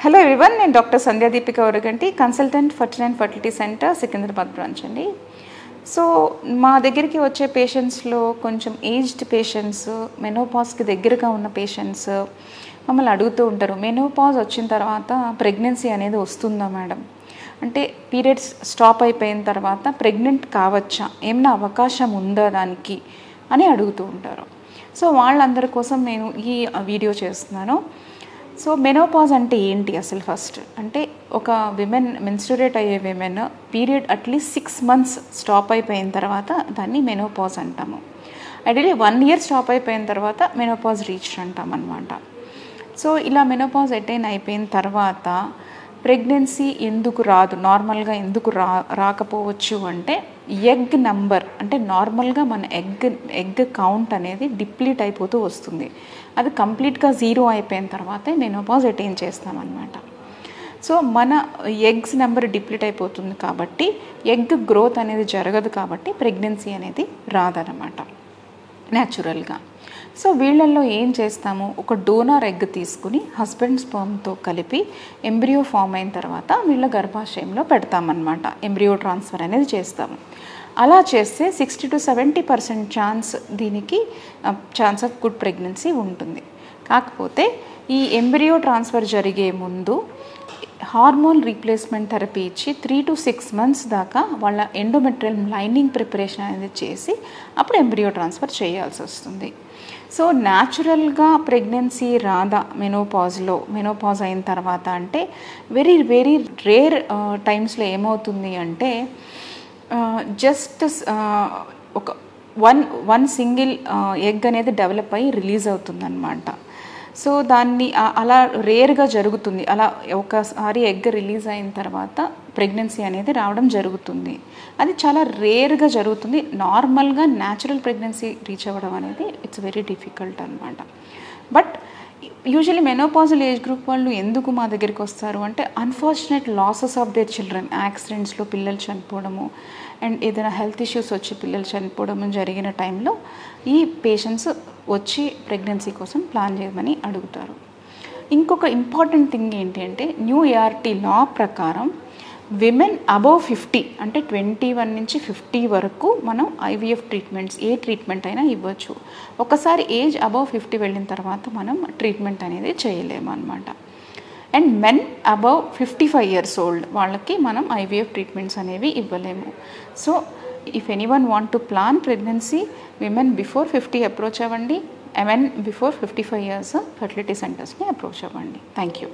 Hello everyone, నేను doctor Sandhya Deepika Oraganti, consultant fertility centre Secunderabad branch అండి. So మా దగ్గరికి వచ్చే పేషెంట్స్లో కొంచెం ఏజ్డ్ పేషెంట్స్, మెనోపాజ్కి దగ్గరగా ఉన్న పేషెంట్స్ మమ్మల్ని అడుగుతూ ఉంటారు, మెనోపాజ్ వచ్చిన తర్వాత ప్రెగ్నెన్సీ అనేది వస్తుందా మేడం, అంటే పీరియడ్స్ స్టాప్ అయిపోయిన తర్వాత ప్రెగ్నెంట్ కావచ్చా, ఏమైనా అవకాశం ఉందా దానికి అని అడుగుతూ ఉంటారు. సో వాళ్ళందరి కోసం నేను ఈ వీడియో చేస్తున్నాను. సో మెనోపాజ్ అంటే ఏంటి అసలు? ఫస్ట్ అంటే ఒక విమెన్, మెన్స్ట్రుయేట్ అయ్యే women period at least 6 months stop అయిపోయిన తర్వాత దాన్ని మెనోపాజ్ అంటాము. ఐడియలీ 1 year స్టాప్ అయిపోయిన తర్వాత మెనోపాజ్ రీచ్ అంటాం అన్నమాట. సో ఇలా మెనోపాజ్ అటైన్ అయిపోయిన తర్వాత ప్రెగ్నెన్సీ ఎందుకు రాదు, నార్మల్గా ఎందుకు రాకపోవచ్చు అంటే ఎగ్ నంబర్, అంటే నార్మల్గా మన ఎగ్ కౌంట్ అనేది డిప్లీట్ అయిపోతూ వస్తుంది. అది కంప్లీట్గా 0 అయిపోయిన తర్వాతే మెనోపాజ్ అటైన్ చేస్తామన్నమాట. సో మన ఎగ్స్ నెంబర్ డిప్లీట్ అయిపోతుంది కాబట్టి ఎగ్ గ్రోత్ అనేది జరగదు, కాబట్టి ప్రెగ్నెన్సీ అనేది రాదన్నమాట న్యాచురల్గా. సో వీళ్ళల్లో ఏం చేస్తాము, ఒక డోనర్ ఎగ్ తీసుకుని హస్బెండ్ స్పర్మ్తో కలిపి ఎంబ్రియో ఫామ్ అయిన తర్వాత వీళ్ళ గర్భాశయంలో పెడతామన్నమాట. ఎంబ్రియో ట్రాన్స్ఫర్ అనేది చేస్తాము. అలా చేస్తే 60 to 70% ఛాన్స్, దీనికి ఛాన్స్ ఆఫ్ గుడ్ ప్రెగ్నెన్సీ ఉంటుంది. కాకపోతే ఈ ఎంబ్రియో ట్రాన్స్ఫర్ జరిగే ముందు హార్మోన్ రీప్లేస్మెంట్ థెరపీ ఇచ్చి 3 to 6 months దాకా వాళ్ళ ఎండోమెట్రియల్ లైనింగ్ ప్రిపరేషన్ అనేది చేసి అప్పుడు ఎంబ్రియో ట్రాన్స్ఫర్ చేయాల్సి వస్తుంది. సో న్యాచురల్గా ప్రెగ్నెన్సీ రాదా మెనోపాజ్ అయిన తర్వాత అంటే వెరీ వెరీ రేర్ టైమ్స్లో ఏమవుతుంది అంటే జస్ట్ ఒక వన్ సింగిల్ ఎగ్ అనేది డెవలప్ అయ్యి రిలీజ్ అవుతుందన్నమాట. సో దాన్ని అలా రేర్గా జరుగుతుంది. అలా ఒకసారి ఎగ్ రిలీజ్ అయిన తర్వాత ప్రెగ్నెన్సీ అనేది రావడం జరుగుతుంది. అది చాలా రేర్గా జరుగుతుంది. నార్మల్గా న్యాచురల్ ప్రెగ్నెన్సీ రీచ్ అవ్వడం అనేది ఇట్స్ వెరీ డిఫికల్ట్ అనమాట. But usually menopausal age group వాళ్ళు ఎందుకు మా దగ్గరికి వస్తారు అంటే unfortunate losses of their children, యాక్సిడెంట్స్లో పిల్లలు చనిపోవడము అండ్ ఏదైనా హెల్త్ ఇష్యూస్ వచ్చి పిల్లలు చనిపోవడము జరిగిన టైంలో ఈ పేషెంట్స్ వచ్చి ప్రెగ్నెన్సీ కోసం ప్లాన్ చేయమని అడుగుతారు. ఇంకొక ఇంపార్టెంట్ థింగ్ ఏంటి అంటే న్యూ ART లా ప్రకారం విమెన్ అబవ్ 50 అంటే 21 నుంచి 50 వరకు మనం IVF ట్రీట్మెంట్స్, ఏ ట్రీట్మెంట్ అయినా ఇవ్వచ్చు. ఒకసారి ఏజ్ అబవ్ 50 వెళ్ళిన తర్వాత మనం ట్రీట్మెంట్ అనేది చేయలేము అనమాట. And men above 55 years old వాళ్ళకి మనం IVF ట్రీట్మెంట్స్ అనేవి ఇవ్వలేము. So if anyone want to plan pregnancy, women before 50 approach అవ్వండి, మెన్ బిఫోర్ 55 years ఫర్టిలిటీ సెంటర్స్ని అప్రోచ్ అవ్వండి. Thank you.